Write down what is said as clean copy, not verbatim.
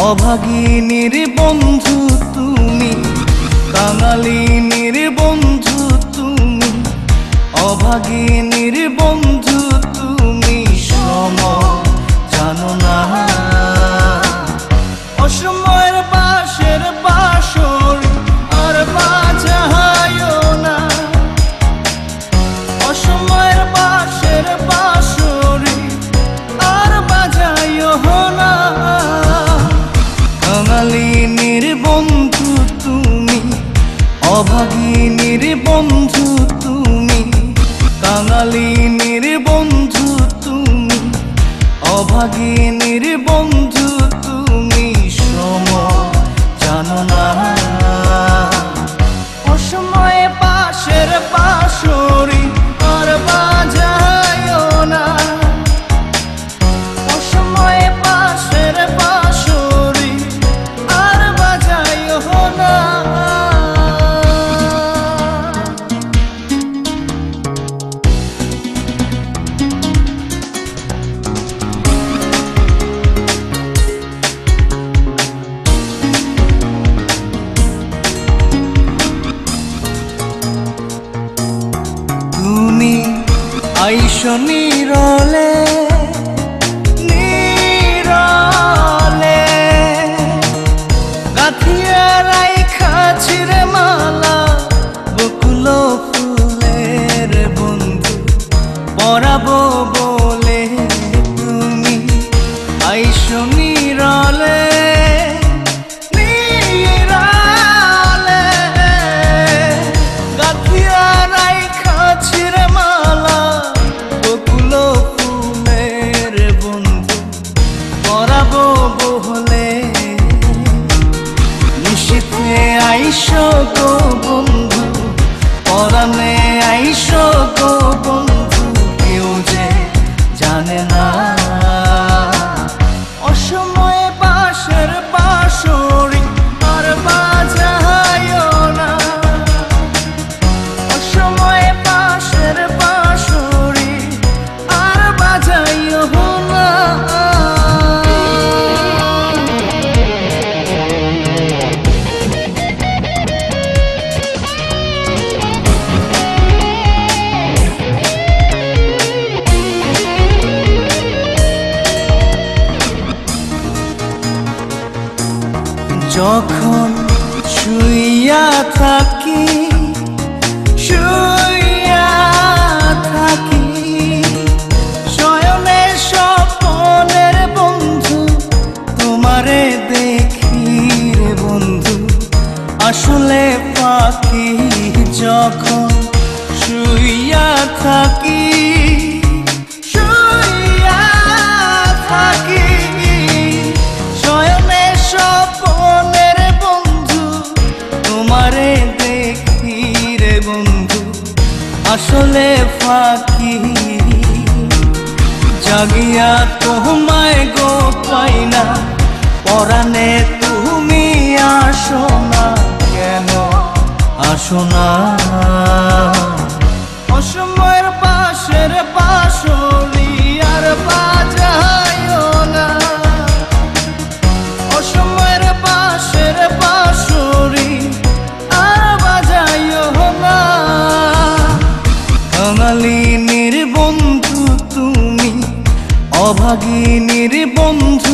অভাগিনীর বন্ধু তুমি, কাঙালিনীর বন্ধু তুমি, অভাগিনীর বন্ধু তুমি, সম জানো না। অসময়ের পাশের বাঁশরি আর বাজায়ও না, অসময়ের পাশের বাঁশরি আর বাজায়ও না। কাঙালিনীর বন্ধু তুমি, অভাগিনীর বন্ধু তুমি, কাঙালিনীর বন্ধু তুমি, অভাগিনীর বন্ধু তুমি, সম জানো না। অসময়ে পাশের বাঁশরি আর বাজায়ও না, অসময়ে পাশের বাঁশরি আর বাজায়ও না। তুমি আইসো নীরলে নীরলে, গাঁথিয়া রাইখা ছিঁড়ে মালা বকুল ফুলের বন্ধু পরাবো বলে। তুমি আইসো নীরলে নীরলে, গাঁথিয়া রাইখা ছিঁড়ে মালা বকুল ফুলের বন্ধু পরাবো বলে। নিশীথে আইসো গো বন্ধু, পরাণে আইসো গো বন্ধু, কেউ যে জানে না। অসময়ে পাশের বাঁশরি আর বাজায়ও না, অসময়ে পাশের বাঁশরি আর বাজায়ও না। যখন শুইয়া থাকি শুইয়া থাকি, শয়নে স্বপনের বন্ধু তোমারে দেখি রে বন্ধু, আসলে পাখি। যখন শুইয়া থাকি শুইয়া থাকি, শয়নে স্বপনের বন্ধু তোমারে দেখি রে বন্ধু, আসলে ফাঁকি। জাগিয়া তোমায় গো পাই না, পরাণে তুমি আসো না, কেন আসো না। অসময়ের পাশের বাঁশরি আর বাজায়ও না, অসময়ের পাশের বাঁশরি আর বাজায়ও না। কাঙালিনীর বন্ধু তুমি, অভাগিনীর বন্ধু